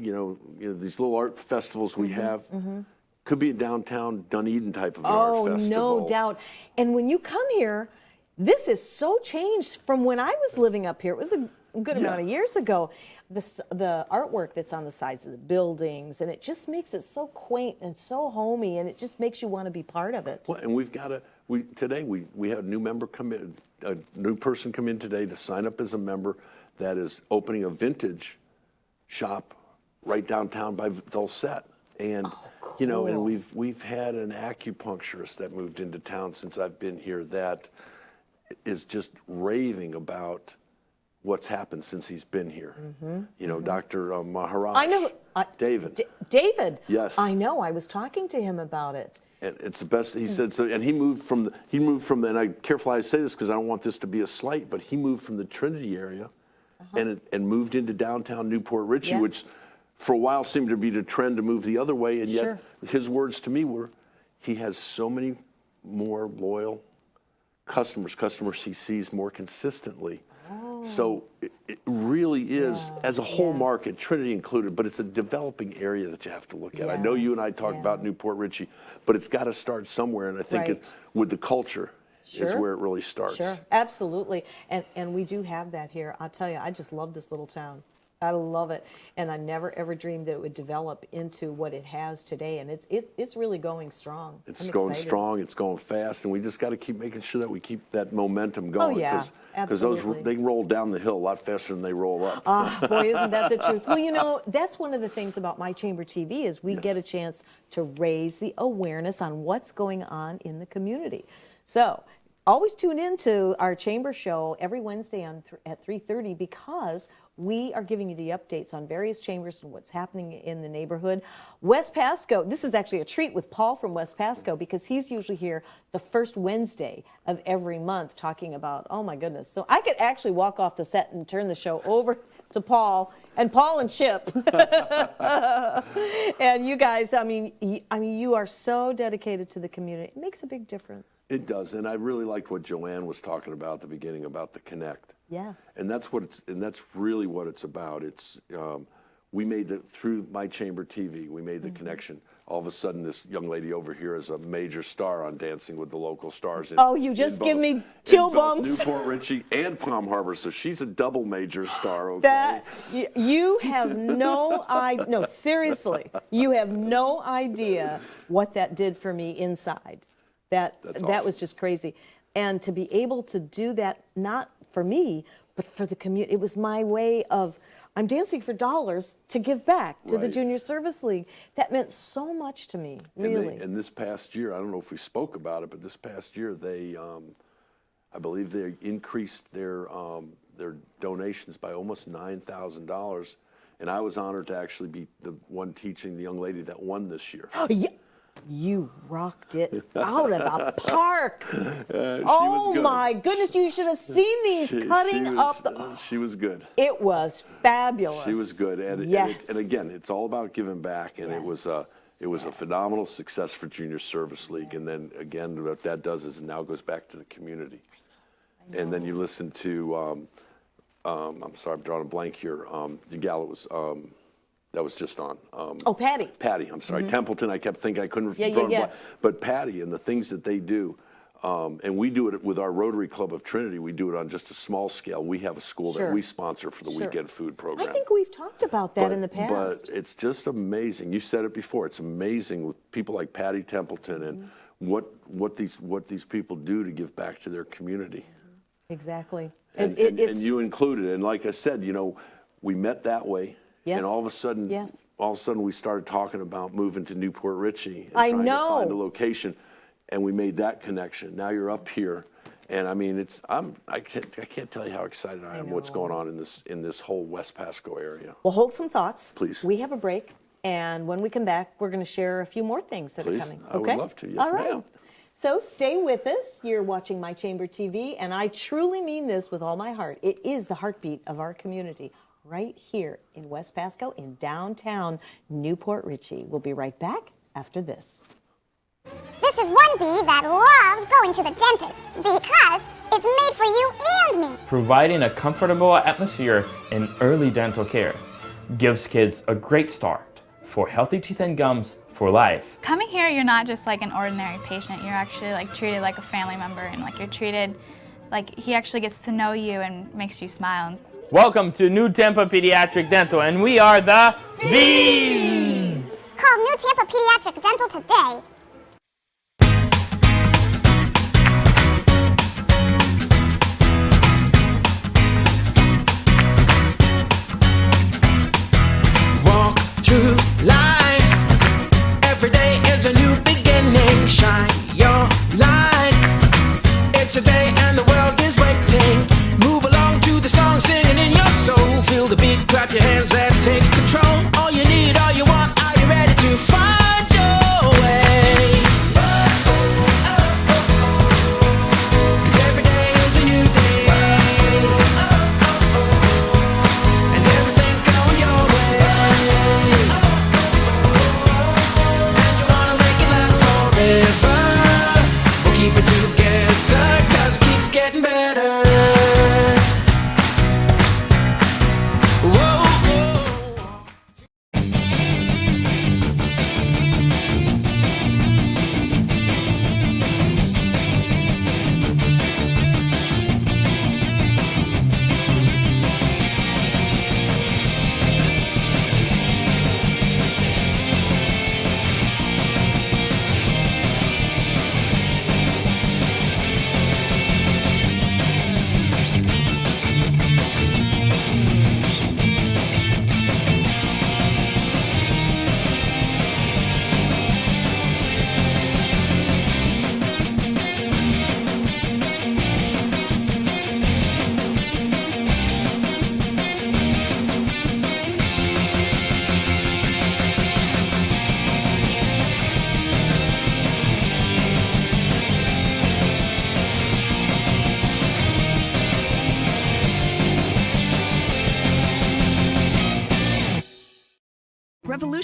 these little art festivals we have. Mm-hmm. Could be a downtown Dunedin type of art festival. Oh, no doubt. And when you come here, this is so changed from when I was living up here. It was a good amount of years ago. The artwork that's on the sides of the buildings, and it just makes it so quaint and so homey, and it just makes you want to be part of it. Well, and today we had a new member come in, a new person come in today to sign up as a member that is opening a vintage shop right downtown by Dulcet. And cool. And we've had an acupuncturist that moved into town since I've been here that is just raving about what's happened since he's been here. You know, Dr. Maharaj. I know. David. David. Yes. I know. I was talking to him about it. And it's the best. He said so. And he moved from the. And I careful I say this because I don't want this to be a slight. But he moved from the Trinity area, and moved into downtown Newport Richey, which for a while seemed to be the trend to move the other way. And yet his words to me were, he has so many more loyal customers he sees more consistently. So it really is, as a whole market, Trinity included, but it's a developing area that you have to look at. I know you and I talked about Newport Richey, but it's got to start somewhere, and I think it's with the culture is where it really starts. Sure, absolutely. And we do have that here. I'll tell you, I just love this little town. I love it, and I never ever dreamed that it would develop into what it has today, and it's really going strong. It's going strong. It's going fast, and we just got to keep making sure that we keep that momentum going. Because they roll down the hill a lot faster than they roll up. Boy, isn't that the truth? Well, you know, that's one of the things about My Chamber TV is we get a chance to raise the awareness on what's going on in the community. So always tune in to our Chamber show every Wednesday at 3:30 because we are giving you the updates on various chambers and what's happening in the neighborhood. West Pasco, this is actually a treat with Paul from West Pasco because he's usually here the first Wednesday of every month talking about, oh my goodness. So I could actually walk off the set and turn the show over to Paul and Chip. And you guys, I mean, you are so dedicated to the community. It makes a big difference. It does, and I really liked what Joanne was talking about at the beginning about the connect. Yes. And that's really what it's about. It's we made through My Chamber TV, we made the connection. All of a sudden, this young lady over here is a major star on Dancing with the Local Stars. You just give me chill bumps. Newport Richey and Palm Harbor, so she's a double major star. Okay. You have no idea. No, seriously, you have no idea what that did for me inside. That was just crazy, and to be able to do that, not for me, but for the community. It was my way of, I'm dancing for dollars to give back to the Junior Service League. That meant so much to me, really. And this past year, I don't know if we spoke about it, but this past year they, I believe they increased their donations by almost $9,000, and I was honored to actually be the one teaching the young lady that won this year. You rocked it out of the park. Oh my goodness, you should have seen these cutting up. She was good. It was fabulous. She was good. And again, it's all about giving back. And it was a phenomenal success for Junior Service League. And then again, what that does is it now goes back to the community. And then you listen to, I'm sorry, I'm drawing a blank here. The gal that was just on. Patti. Patti, I'm sorry. Templeton, I kept thinking I couldn't remember. But Patti and the things that they do, and we do it with our Rotary Club of Trinity, we do it on just a small scale. We have a school that we sponsor for the weekend food program. I think we've talked about that in the past. But it's just amazing. You said it before. It's amazing with people like Patti Templeton and what these people do to give back to their community. Exactly. And you included. And like I said, you know, we met that way. Yes. And all of a sudden, we started talking about moving to Newport Richey and trying to find a location, and we made that connection. Now you're up here, and I mean, I can't tell you how excited I am what's going on in this whole West Pasco area. Well, hold some thoughts, please. We have a break, and when we come back, we're going to share a few more things that are coming. I would love to. Yes, ma'am. So stay with us. You're watching My Chamber TV, and I truly mean this with all my heart. It is the heartbeat of our community. Right here in West Pasco in downtown Newport Richey. We'll be right back after this. This is one bee that loves going to the dentist because it's made for you and me. Providing a comfortable atmosphere in early dental care gives kids a great start for healthy teeth and gums for life. Coming here, you're not just like an ordinary patient. You're actually like treated like a family member, and like you're treated like he actually gets to know you and makes you smile. Welcome to New Tampa Pediatric Dental, and we are the Bees! Call New Tampa Pediatric Dental today. Walk through life. Every day is a new beginning. Shine your light. It's a day and the world is waiting. Move along to the song, singing.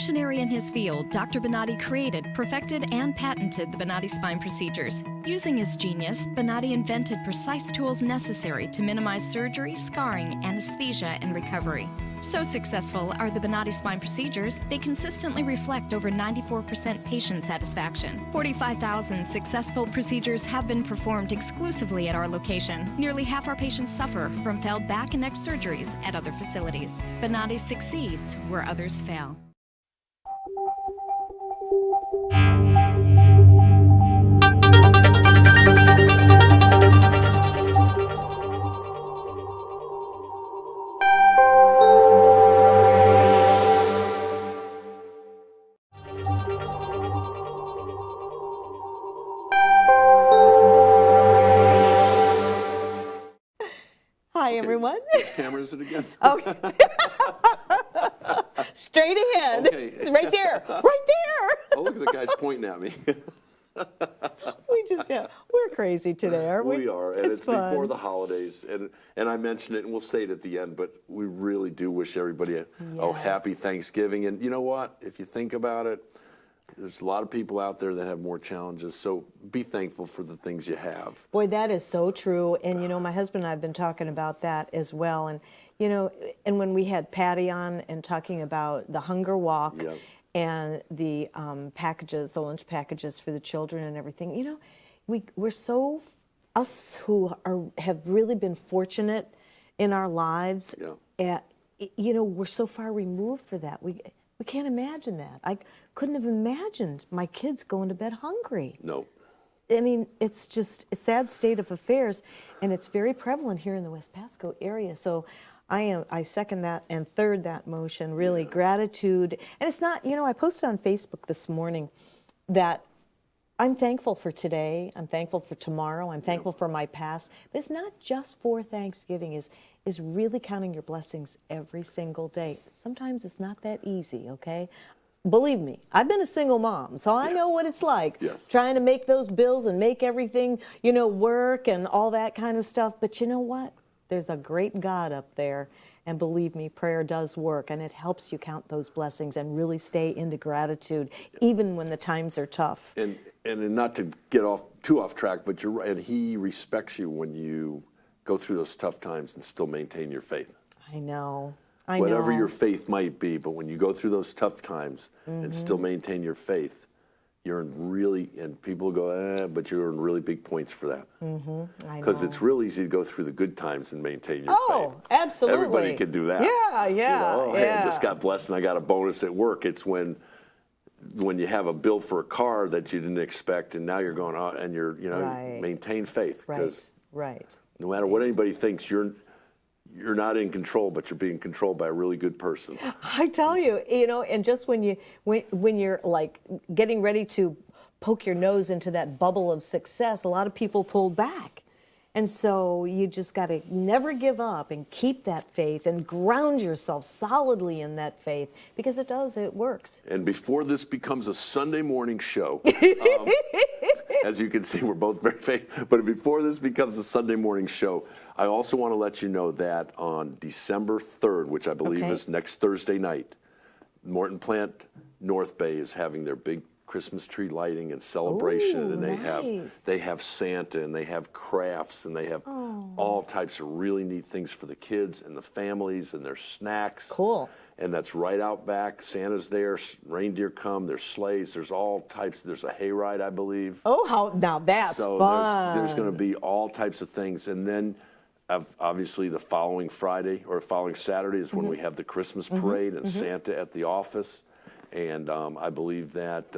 revolutionary in his field, Dr. Bonatti created, perfected, and patented the Bonatti spine procedures. Using his genius, Bonatti invented precise tools necessary to minimize surgery, scarring, anesthesia, and recovery. So successful are the Bonatti spine procedures, they consistently reflect over 94% patient satisfaction. 45,000 successful procedures have been performed exclusively at our location. Nearly half our patients suffer from failed back and neck surgeries at other facilities. Bonatti succeeds where others fail. Hi, everyone. Which camera is it again? Okay. Straight ahead. Okay. It's right there. Right there. Oh, look at the guys pointing at me. We're crazy today, aren't we? We are, and it's fun. before the holidays, and I mentioned it, and we'll say it at the end, but we really do wish everybody a happy Thanksgiving. And you know what? If you think about it, there's a lot of people out there that have more challenges, so be thankful for the things you have. Boy, that is so true. And, you know, my husband and I have been talking about that as well. And, you know, and when we had Patty on and talking about the hunger walk and the packages, the lunch packages for the children and everything, you know, we're so, us who have really been fortunate in our lives, you know, we're so far removed for that. We can't imagine that. I couldn't have imagined my kids going to bed hungry. No. I mean, it's just a sad state of affairs, and it's very prevalent here in the West Pasco area. So I second that and third that motion, really, gratitude. And it's not, you know, I posted on Facebook this morning that I'm thankful for today, I'm thankful for tomorrow, I'm thankful for my past, but it's not just for Thanksgiving, is really counting your blessings every single day. Sometimes it's not that easy, okay? Believe me, I've been a single mom, so I know what it's like trying to make those bills and make everything, you know, work and all that kind of stuff. But you know what? There's a great God up there, and believe me, prayer does work, and it helps you count those blessings and really stay into gratitude, even when the times are tough. And not to get too off track, but you're right, and he respects you when you go through those tough times and still maintain your faith. I know. Whatever your faith might be, but when you go through those tough times and still maintain your faith, you're in really, and people go, but you're in really big points for that. Because it's real easy to go through the good times and maintain your faith. Oh, absolutely. Everybody can do that. Yeah, yeah. You know, hey, I just got blessed and I got a bonus at work. It's when you have a bill for a car that you didn't expect, and now you're going out and you're, you know, maintain faith. Because no matter what anybody thinks, you're not in control, but you're being controlled by a really good person. I tell you, you know, and just when you're like getting ready to poke your nose into that bubble of success, a lot of people pull back. And so you just got to never give up and keep that faith and ground yourself solidly in that faith, because it works. And before this becomes a Sunday morning show, as you can see, we're both very faithful, but before this becomes a Sunday morning show, I also want to let you know that on December 3rd, which I believe is next Thursday night, Morton Plant North Bay is having their big Christmas tree lighting and celebration. Ooh, and they have Santa, and they have crafts, and they have all types of really neat things for the kids and the families, and there's snacks. Cool. And that's right out back. Santa's there, reindeer come, there's sleighs, there's all types. There's a hayride, I believe. Oh, now that's fun. There's going to be all types of things. And then obviously the following Friday or following Saturday is when we have the Christmas parade and Santa at the office. And I believe that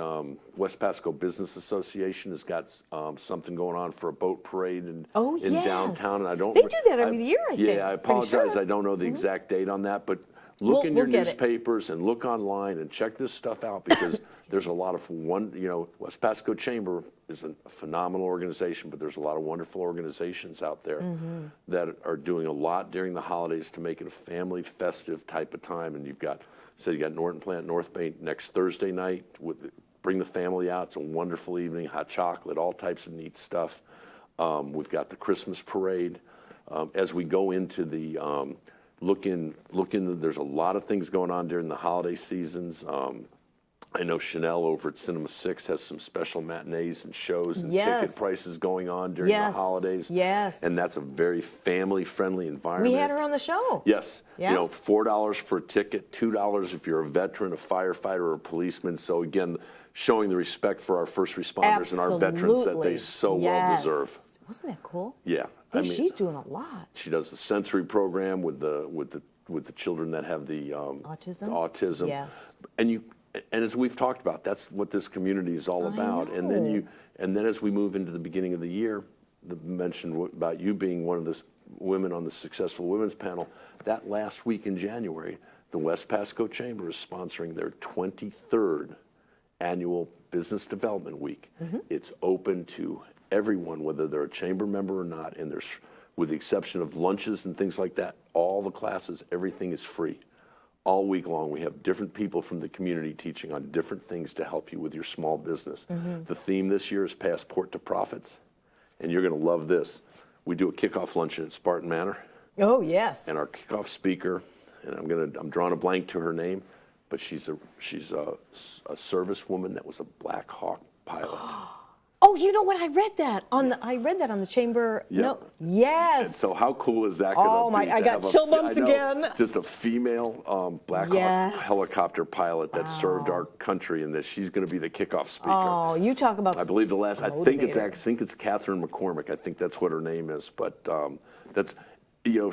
West Pasco Business Association has got something going on for a boat parade in downtown. And they do that every year, I think. Yeah, I apologize. I don't know the exact date on that, but look in your newspapers and look online and check this stuff out, because there's a lot of West Pasco Chamber is a phenomenal organization, but there's a lot of wonderful organizations out there that are doing a lot during the holidays to make it a family festive type of time. And you got Norton Plant North Bay next Thursday night. Bring the family out. It's a wonderful evening, hot chocolate, all types of neat stuff. We've got the Christmas parade. As we go into the look in. There's a lot of things going on during the holiday seasons. I know Chanel over at Cinema 6 has some special matinees and shows and Yes. ticket prices going on during the holidays. Yes. And that's a very family-friendly environment. We had her on the show. Yes. Yeah. You know, $4 for a ticket, $2 if you're a veteran, a firefighter, or a policeman. So again, showing the respect for our first responders and our veterans that they so well deserve. Wasn't that cool? Yeah. Yeah, she's doing a lot. She does the sensory program with the children that have the autism. Yes. And as we've talked about, that's what this community is all about. And then as we move into the beginning of the year, mentioned about you being one of the women on the Successful Women's panel. That last week in January, the West Pasco Chamber is sponsoring their 23rd annual Business Development Week. It's open to everyone, whether they're a chamber member or not, and there's, with the exception of lunches and things like that, all the classes, everything is free. All week long, we have different people from the community teaching on different things to help you with your small business. The theme this year is Passport to Profits, and you're going to love this. We do a kickoff luncheon at Spartan Manor. Oh, yes. And our kickoff speaker, and I'm drawing a blank to her name, but she's a service woman that was a Black Hawk pilot. Oh, you know what? I read that on the chamber. Yep. No, yes. And so how cool is that going to be? Oh my! I got chill bumps again. Just a female Black Hawk helicopter pilot that served our country, and that she's going to be the kickoff speaker. Oh, you talk about. I believe I think it's Catherine McCormick. I think that's what her name is. But that's.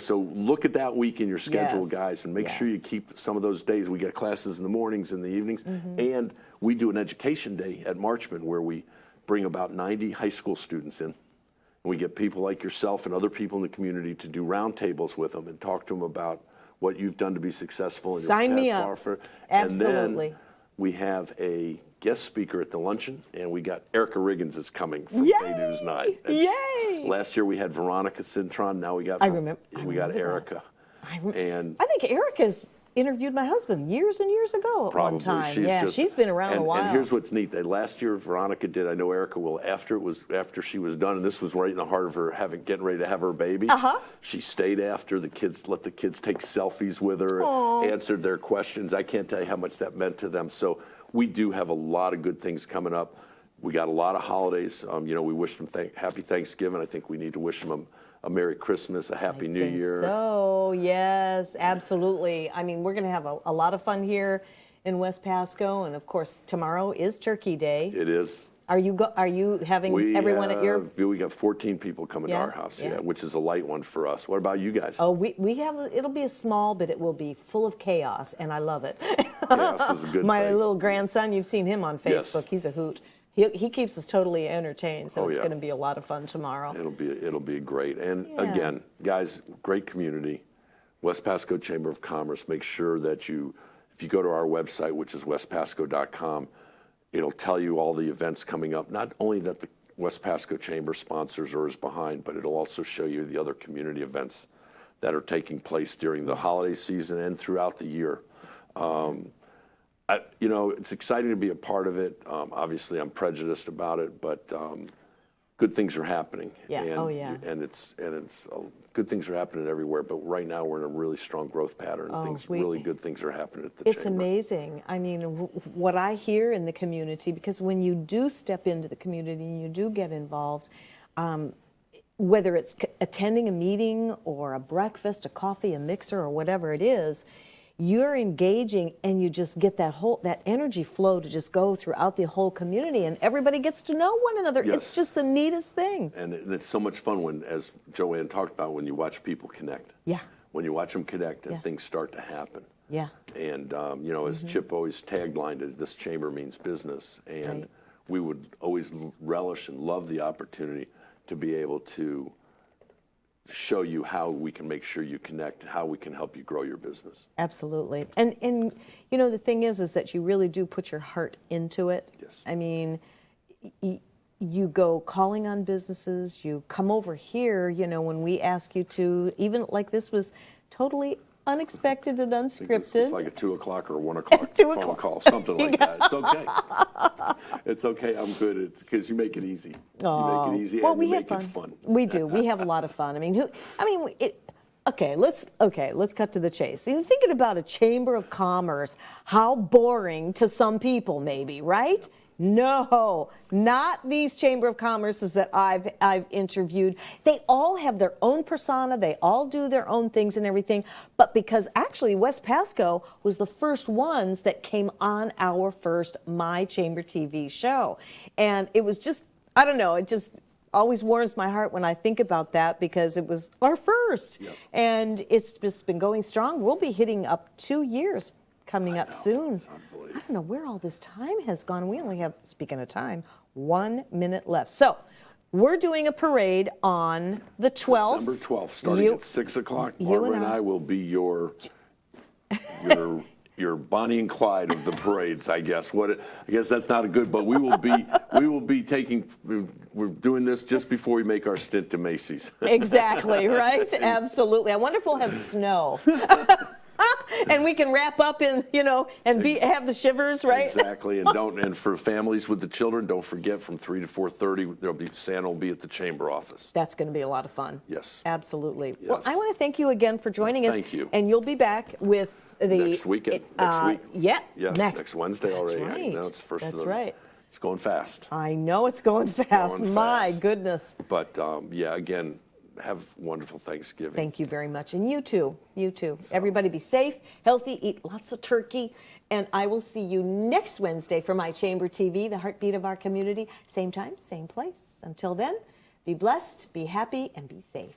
So look at that week in your schedule, guys, and make sure you keep some of those days. We get classes in the mornings and the evenings, and we do an education day at Marchman where we bring about 90 high school students in. And we get people like yourself and other people in the community to do roundtables with them and talk to them about what you've done to be successful in your past. Sign me up. Absolutely. And then we have a guest speaker at the luncheon, and we got Erica Riggins is coming from Bay News 9. Yay! Last year we had Veronica Cintron. Now we got Erica. I think Erica's interviewed my husband years and years ago at one time. She's been around a while. And here's what's neat. Last year Veronica did. I know Erica will. After she was done, and this was right in the heart of her getting ready to have her baby. She stayed after the kids, let the kids take selfies with her, answered their questions. I can't tell you how much that meant to them. So we do have a lot of good things coming up. We got a lot of holidays. We wish them happy Thanksgiving. I think we need to wish them a Merry Christmas, a Happy New Year. So, yes, absolutely. I mean, we're going to have a lot of fun here in West Pasco, and of course, tomorrow is Turkey Day. It is. Are you having everyone at your? We got 14 people coming to our house, which is a light one for us. What about you guys? Oh, we have. It'll be a small, but it will be full of chaos, and I love it. Chaos is a good My thing. little grandson, you've seen him on Facebook. Yes. He's a hoot. He keeps us totally entertained, so it's going to be a lot of fun tomorrow. It'll be great. And again, guys, great community. West Pasco Chamber of Commerce. Make sure that if you go to our website, which is westpasco.com, it'll tell you all the events coming up. Not only that the West Pasco Chamber sponsors or is behind, but it'll also show you the other community events that are taking place during the holiday season and throughout the year. It's exciting to be a part of it. Obviously, I'm prejudiced about it, but good things are happening. Yeah. And good things are happening everywhere. But right now, we're in a really strong growth pattern. Really good things are happening at the chamber. It's amazing. I mean, what I hear in the community, because when you do step into the community and you do get involved, whether it's attending a meeting or a breakfast, a coffee, a mixer, or whatever it is, you're engaging, and you just get that energy flow to just go throughout the whole community, and everybody gets to know one another. Yes. It's just the neatest thing. And it's so much fun when, as Joanne talked about, when you watch people connect. Yeah. When you watch them connect and things start to happen. Yeah. And, as Chip always taglined it, this chamber means business. And we would always relish and love the opportunity to be able to show you how we can make sure you connect, how we can help you grow your business. Absolutely. And the thing is that you really do put your heart into it. Yes. I mean, you go calling on businesses, you come over here, when we ask you to, even like this was totally unexpected and unscripted. It's like a 2 o'clock or 1 o'clock phone call, something like that. It's okay. It's okay. I'm good. It's because you make it easy. You make it easy and you make it fun. We do. We have a lot of fun. I mean, Okay, let's cut to the chase. You're thinking about a chamber of commerce. How boring to some people, maybe, right? No, not these chamber of commerces that I've interviewed. They all have their own persona. They all do their own things and everything. But because actually West Pasco was the first ones that came on our first My Chamber TV show, and it was just, I don't know, it just always warms my heart when I think about that because it was our first. Yep. And it's just been going strong. We'll be hitting up 2 years coming up soon. I don't know where all this time has gone. We only have, speaking of time, 1 minute left. So we're doing a parade on the 12th. December 12th, starting at 6 o'clock. Barbara and I will be your Bonnie and Clyde of the parades, I guess. I guess that's not a good, but we will be taking. We're doing this just before we make our stint to Macy's. Exactly, right? Absolutely. I wonder if we'll have snow. And we can wrap up in, and have the shivers, right? Exactly. And for families with the children, don't forget from 3 to 4:30, Santa will be at the chamber office. That's going to be a lot of fun. Yes. Absolutely. Yes. Well, I want to thank you again for joining us. Thank you. And you'll be back with the next weekend. Next week. Yeah. Yes. Next Wednesday already. That's right. No, it's first That's of the, right. It's going fast. I know it's going fast. My goodness. But again, have wonderful Thanksgiving. Thank you very much. And you too. You too. So. Everybody be safe, healthy, eat lots of turkey. And I will see you next Wednesday for My Chamber TV, the heartbeat of our community. Same time, same place. Until then, be blessed, be happy, and be safe.